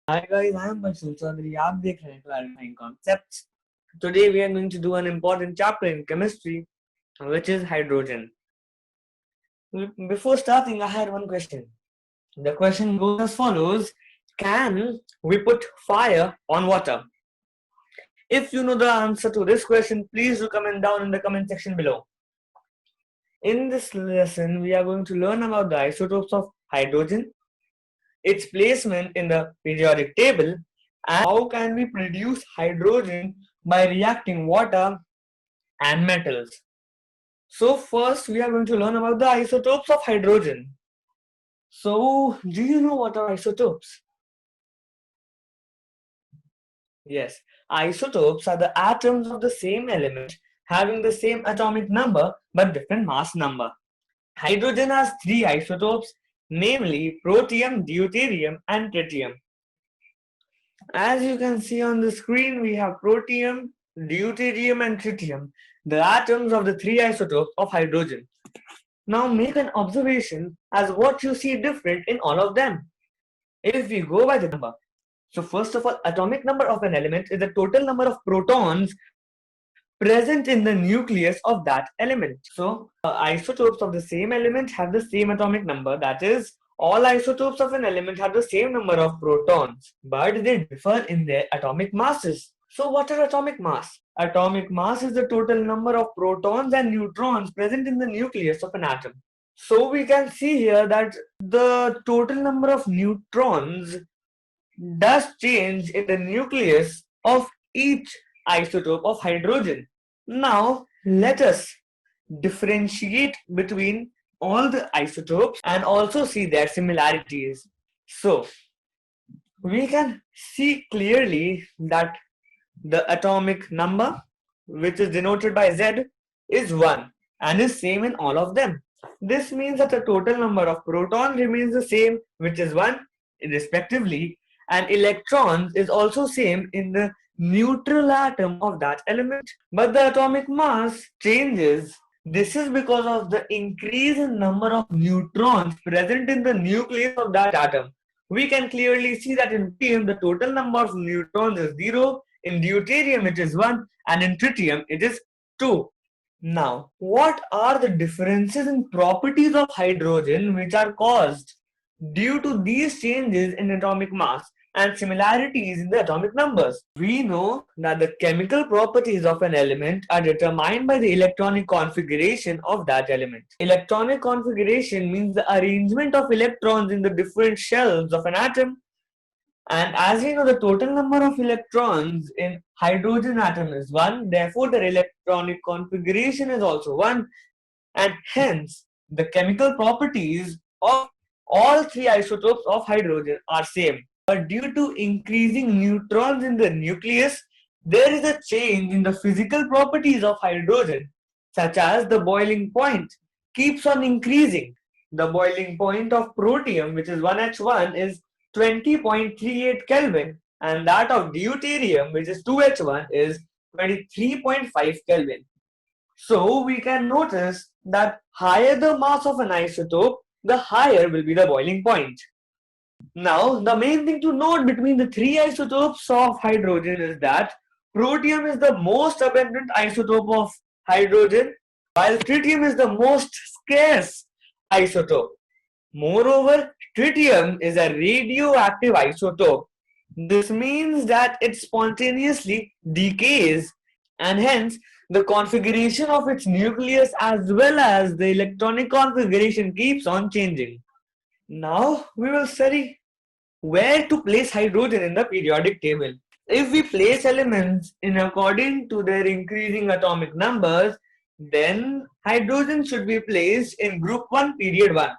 Hi guys, I am Bashul Chaudhary. आप देख रहे हैं Clarifying Concepts. Today we are going to do an important chapter in chemistry, which is hydrogen. Before starting, I had one question. The question goes as follows: can we put fire on water? If you know the answer to this question, please do comment down in the comment section below. In this lesson, we are going to learn about the isotopes of hydrogen, its placement in the periodic table, and how can we produce hydrogen by reacting water and metals. So first we are going to learn about the isotopes of hydrogen. So do you know what are isotopes? Yes, isotopes are the atoms of the same element having the same atomic number but different mass number. Hydrogen has three isotopes, namely protium, deuterium and tritium. As you can see on the screen, we have protium, deuterium and tritium, the atoms of the three isotopes of hydrogen. Now make an observation as what you see different in all of them. If we go by the number, so first of all, atomic number of an element is the total number of protons present in the nucleus of that element. So isotopes of the same element have the same atomic number, that is, all isotopes of an element have the same number of protons, but they differ in their atomic masses. So what are atomic mass? Atomic mass is the total number of protons and neutrons present in the nucleus of an atom. So we can see here that the total number of neutrons does change in the nucleus of each isotope of hydrogen. Now let us differentiate between all the isotopes and also see their similarities. So we can see clearly that the atomic number, which is denoted by Z, is 1 and is same in all of them. This means that the total number of protons remains the same, which is 1 respectively, and electrons is also same in the neutral atom of that element. But the atomic mass changes. This is because of the increase in number of neutrons present in the nucleus of that atom. We can clearly see that in protium the total number of neutrons is 0, in deuterium it is 1, and in tritium it is 2. Now, what are the differences in properties of hydrogen which are caused due to these changes in atomic mass and similarities in the atomic numbers? We know that the chemical properties of an element are determined by the electronic configuration of that element. Electronic configuration means the arrangement of electrons in the different shells of an atom. And as we know, the total number of electrons in hydrogen atom is 1, therefore their electronic configuration is also 1, and hence the chemical properties of all three isotopes of hydrogen are same. But due to increasing neutrons in the nucleus, there is a change in the physical properties of hydrogen, such as the boiling point keeps on increasing. The boiling point of protium, which is 1H1, is 20.38 Kelvin, and that of deuterium, which is 2H1, is 23.5 Kelvin. So we can notice that higher the mass of an isotope, the higher will be the boiling point. Now, the main thing to note between the three isotopes of hydrogen is that protium is the most abundant isotope of hydrogen, while tritium is the most scarce isotope. Moreover, tritium is a radioactive isotope. This means that it spontaneously decays, and hence the configuration of its nucleus as well as the electronic configuration keeps on changing. Now we will study where to place hydrogen in the periodic table. If we place elements in according to their increasing atomic numbers, then hydrogen should be placed in group 1 period 1.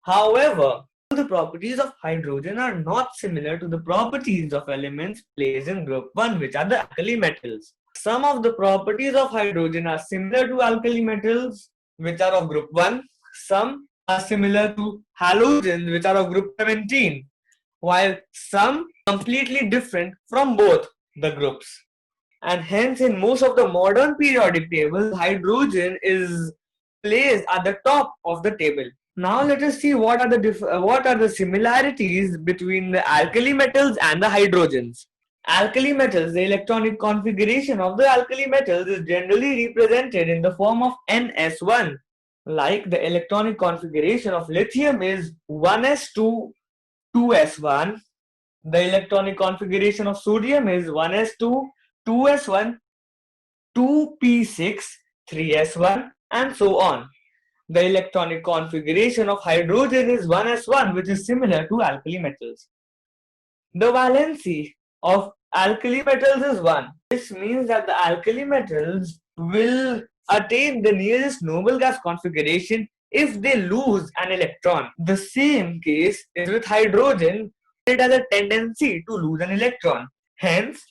However, the properties of hydrogen are not similar to the properties of elements placed in group 1, which are the alkali metals. Some of the properties of hydrogen are similar to alkali metals, which are of group 1. Some are similar to halogens, which are of group 17, while some completely different from both the groups. And hence, in most of the modern periodic tables, hydrogen is placed at the top of the table. Now let us see what are the similarities between the alkali metals and the hydrogens. Alkali metals, the electronic configuration of the alkali metals is generally represented in the form of NS1. Like the electronic configuration of lithium is 1s2, 2s1. The electronic configuration of sodium is 1s2, 2s1, 2p6, 3s1, and so on. The electronic configuration of hydrogen is 1s1, which is similar to alkali metals. The valency of alkali metals is 1. This means that the alkali metals will attain the nearest noble gas configuration if they lose an electron. The same case is with hydrogen. It has a tendency to lose an electron. Hence,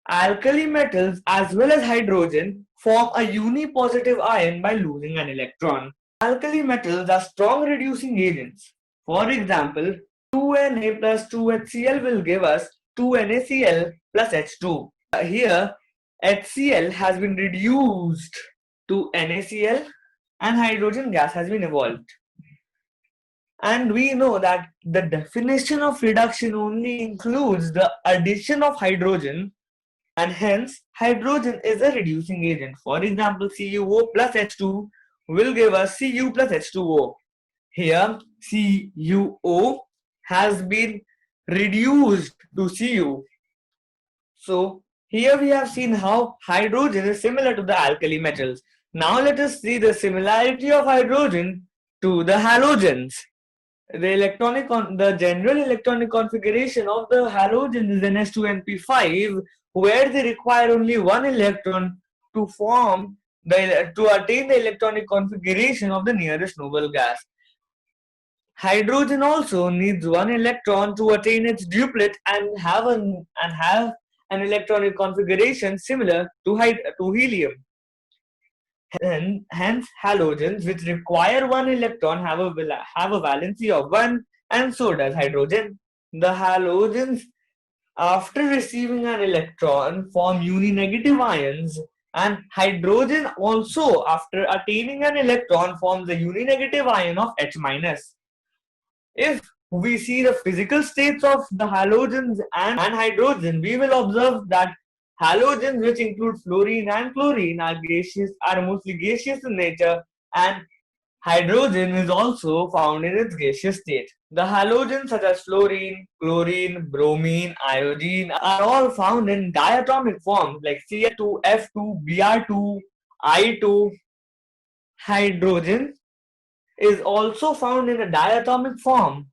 alkali metals as well as hydrogen form a unipositive ion by losing an electron. Alkali metals are strong reducing agents. For example, 2Na plus 2HCl will give us 2NaCl plus H2. Here, HCl has been reduced to NaCl and hydrogen gas has been evolved. And we know that the definition of reduction only includes the addition of hydrogen, and hence hydrogen is a reducing agent. For example, CuO plus H2 will give us Cu plus H2O. Here, CuO has been reduced to Cu. So, here we have seen how hydrogen is similar to the alkali metals. Now let us see the similarity of hydrogen to the halogens. The general electronic configuration of the halogen is Ns2np5, where they require only one electron to attain the electronic configuration of the nearest noble gas. Hydrogen also needs one electron to attain its duplet and have an electronic configuration similar to helium. And hence, halogens which require one electron have a valency of 1, and so does hydrogen. The halogens, after receiving an electron, form uninegative ions, and hydrogen also, after attaining an electron, forms a uninegative ion of H-. If we see the physical states of the halogens and hydrogen, we will observe that halogens, which include fluorine and chlorine, are mostly gaseous in nature, and hydrogen is also found in its gaseous state. The halogens such as fluorine, chlorine, bromine, iodine are all found in diatomic forms like Cl2, F2, Br2, I2. Hydrogen is also found in a diatomic form,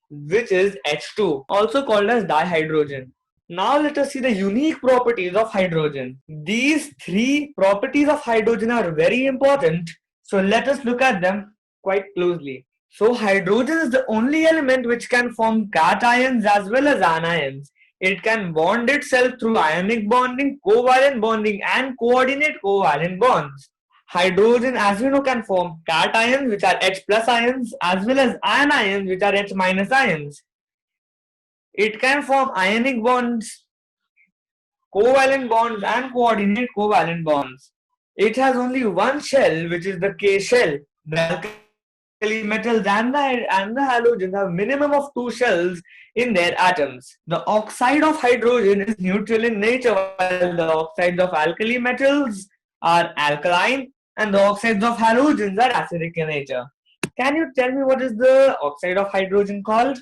which is H2, also called as dihydrogen. Now let us see the unique properties of hydrogen. These three properties of hydrogen are very important, so let us look at them quite closely. So hydrogen is the only element which can form cations as well as anions. It can bond itself through ionic bonding, covalent bonding, and coordinate covalent bonds. Hydrogen, as we know, can form cations, which are H plus ions, as well as anions, which are H minus ions. It can form ionic bonds, covalent bonds, and coordinate covalent bonds. It has only one shell, which is the K shell. The alkali metals and the halogens have minimum of 2 shells in their atoms. The oxide of hydrogen is neutral in nature, while the oxides of alkali metals are alkaline, and the oxides of halogens are acidic in nature. Can you tell me what is the oxide of hydrogen called?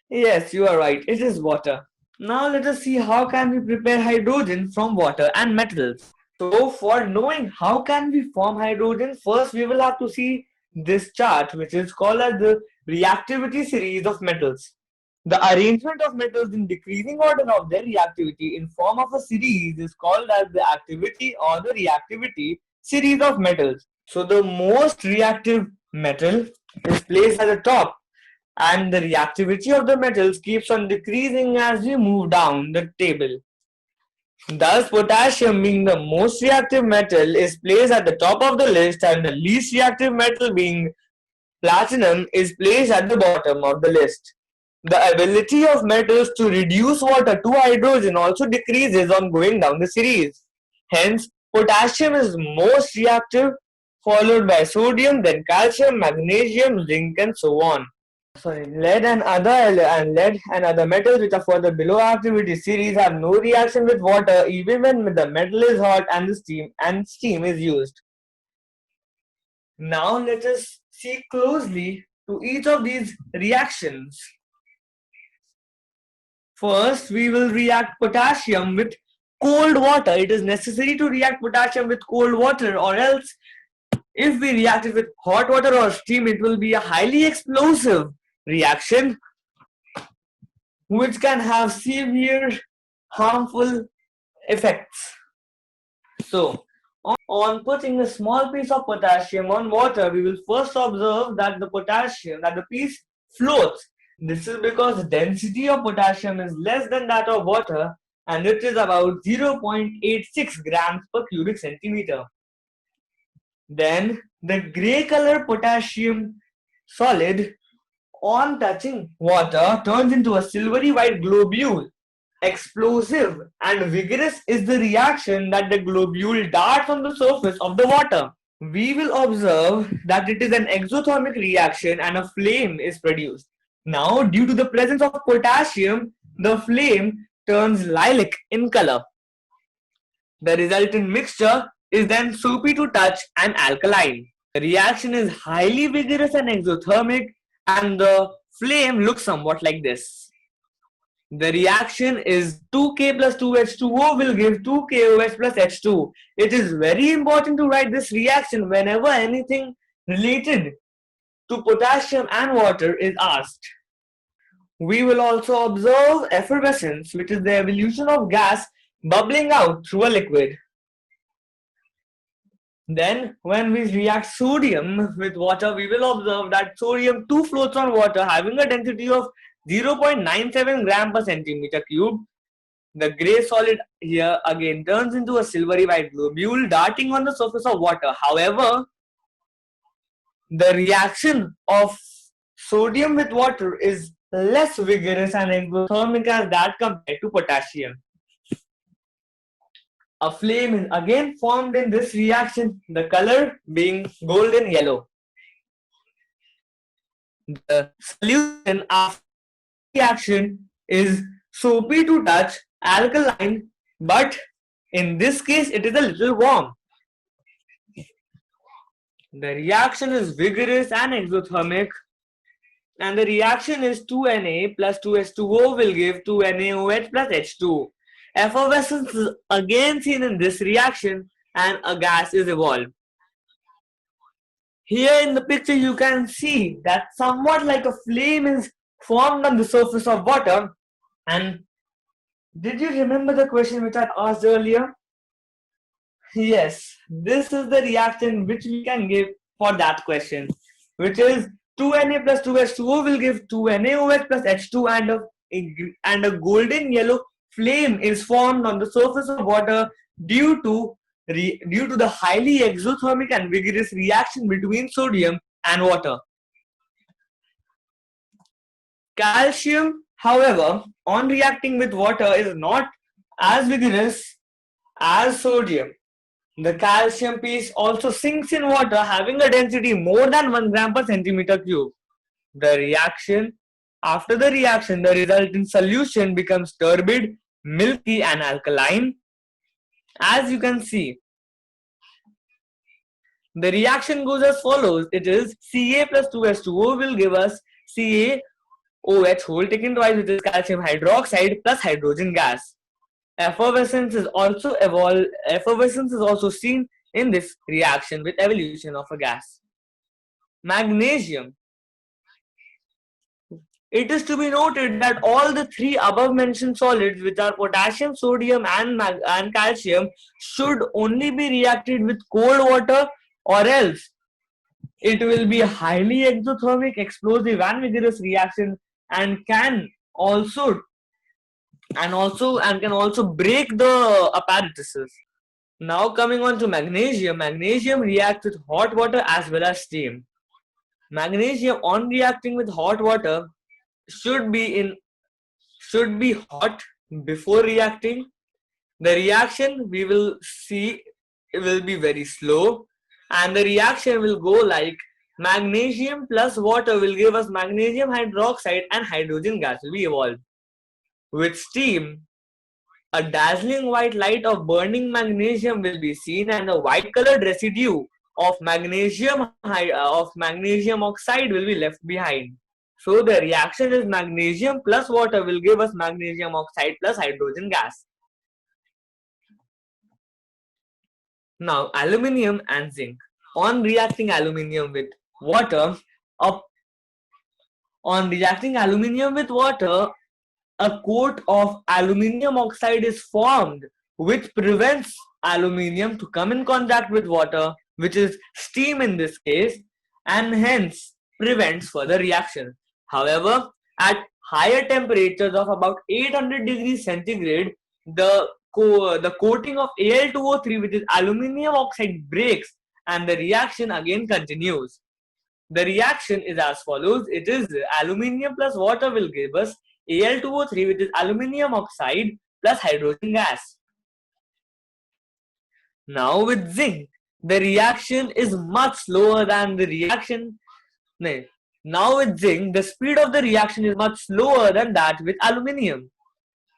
Yes, you are right. It is water. Now let us see how can we prepare hydrogen from water and metals. So for knowing how can we form hydrogen, first we will have to see this chart, which is called as the reactivity series of metals. The arrangement of metals in decreasing order of their reactivity in form of a series is called as the activity or the reactivity series of metals. So the most reactive metal is placed at the top, and the reactivity of the metals keeps on decreasing as we move down the table. Thus, potassium, being the most reactive metal, is placed at the top of the list, and the least reactive metal, being platinum, is placed at the bottom of the list. The ability of metals to reduce water to hydrogen also decreases on going down the series. Hence, potassium is most reactive, followed by sodium, then calcium, magnesium, zinc, and so on. Sorry, lead and other metals which are further below activity series have no reaction with water even when the metal is hot and the steam is used. Now let us see closely to each of these reactions. First, we will react potassium with cold water. It is necessary to react potassium with cold water, or else if we react it with hot water or steam, it will be a highly explosive reaction which can have severe harmful effects. So, on putting a small piece of potassium on water, we will first observe that the piece floats. This is because the density of potassium is less than that of water, and it is about 0.86 grams per cubic centimeter. Then the gray color potassium solid on touching water turns into a silvery white globule. Explosive and vigorous is the reaction that the globule darts on the surface of the water. We will observe that it is an exothermic reaction and a flame is produced. Now, due to the presence of potassium, the flame turns lilac in color. The resultant mixture is then soapy to touch and alkaline. The reaction is highly vigorous and exothermic, and the flame looks somewhat like this. The reaction is 2K plus 2H2O will give 2KOH plus H2. It is very important to write this reaction whenever anything related to potassium and water is asked. We will also observe effervescence, which is the evolution of gas bubbling out through a liquid. Then, when we react sodium with water, we will observe that sodium 2 floats on water having a density of 0.97 gram per centimeter cube. The gray solid here again turns into a silvery white globule darting on the surface of water. However, the reaction of sodium with water is less vigorous and exothermic as that compared to potassium. A flame is again formed in this reaction, the color being golden yellow. The solution after the reaction is soapy to touch, alkaline, but in this case it is a little warm. The reaction is vigorous and exothermic, and the reaction is 2Na plus 2H2O will give 2NaOH plus H2. Effervescence is again seen in this reaction and a gas is evolved. Here in the picture you can see that somewhat like a flame is formed on the surface of water. And did you remember the question which I asked earlier? Yes, this is the reaction which we can give for that question, which is 2Na plus 2H2O will give 2NaOH plus H2, and a golden yellow flame is formed on the surface of water due to the highly exothermic and vigorous reaction between sodium and water. Calcium, however, on reacting with water is not as vigorous as sodium. The calcium piece also sinks in water having a density more than 1 gram per centimeter cube. After the reaction, the resultant solution becomes turbid, milky and alkaline. As you can see, the reaction goes as follows. It is Ca plus 2H2O will give us CaOH whole taken twice, which is calcium hydroxide plus hydrogen gas. Effervescence is also seen in this reaction with evolution of a gas. Magnesium. It is to be noted that all the three above mentioned solids, which are potassium, sodium and calcium, should only be reacted with cold water, or else it will be a highly exothermic, explosive and vigorous reaction and can also break the apparatuses. Now coming on to magnesium. Magnesium reacts with hot water as well as steam. Magnesium on reacting with hot water should be hot before reacting. The reaction we will see will be very slow, and the reaction will go like magnesium plus water will give us magnesium hydroxide and hydrogen gas will be evolved. With steam, a dazzling white light of burning magnesium will be seen and a white colored residue of magnesium oxide will be left behind. So the reaction is magnesium plus water will give us magnesium oxide plus hydrogen gas. Now aluminium and zinc. On reacting aluminium with water, a coat of aluminium oxide is formed which prevents aluminium to come in contact with water, which is steam in this case, and hence prevents further reaction. However, at higher temperatures of about 800 degrees centigrade, the coating of Al2O3, which is aluminium oxide, breaks and the reaction again continues. The reaction is as follows. It is aluminium plus water will give us Al2O3, which is aluminium oxide plus hydrogen gas. Now with zinc, the reaction is much slower than the reaction. Now with zinc, the speed of the reaction is much slower than that with aluminium.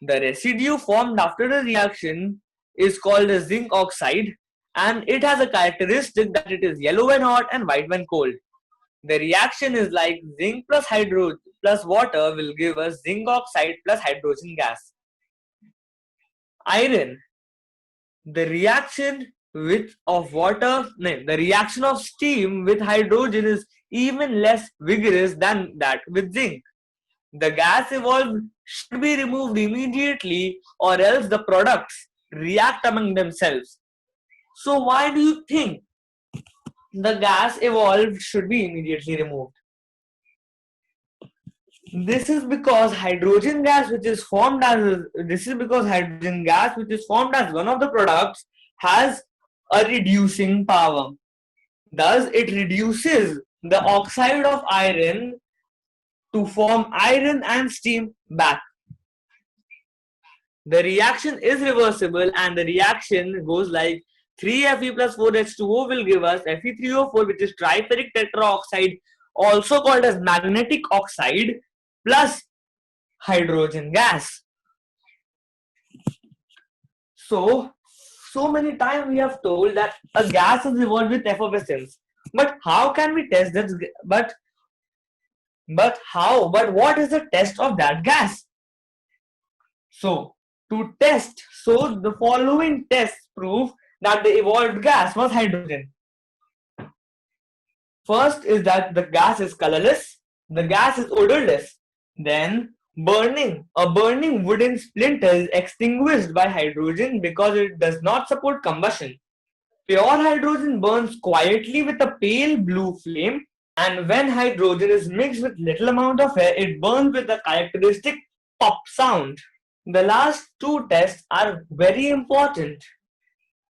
The residue formed after the reaction is called a zinc oxide, and it has a characteristic that it is yellow when hot and white when cold. The reaction is like zinc plus water will give us zinc oxide plus hydrogen gas. Iron. The reaction the reaction of steam with hydrogen is even less vigorous than that with zinc. The gas evolved should be removed immediately or else the products react among themselves. So why do you think the gas evolved should be immediately removed? This is because hydrogen gas which is formed as one of the products has a reducing power. Thus it reduces the oxide of iron to form iron and steam back. The reaction is reversible and the reaction goes like 3Fe plus 4H2O will give us Fe3O4, which is triferric tetraoxide, also called as magnetic oxide, plus hydrogen gas. So many times we have told that a gas is evolved with effervescence. But how can we test that? But what is the test of that gas? So the following tests prove that the evolved gas was hydrogen. First is that the gas is colorless, the gas is odorless. Then burning. A burning wooden splinter is extinguished by hydrogen because it does not support combustion. Pure hydrogen burns quietly with a pale blue flame, and when hydrogen is mixed with little amount of air, it burns with a characteristic pop sound. The last two tests are very important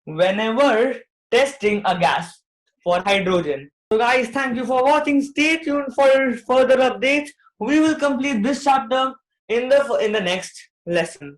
whenever testing a gas for hydrogen. So guys, thank you for watching. Stay tuned for further updates. We will complete this chapter in the next lesson.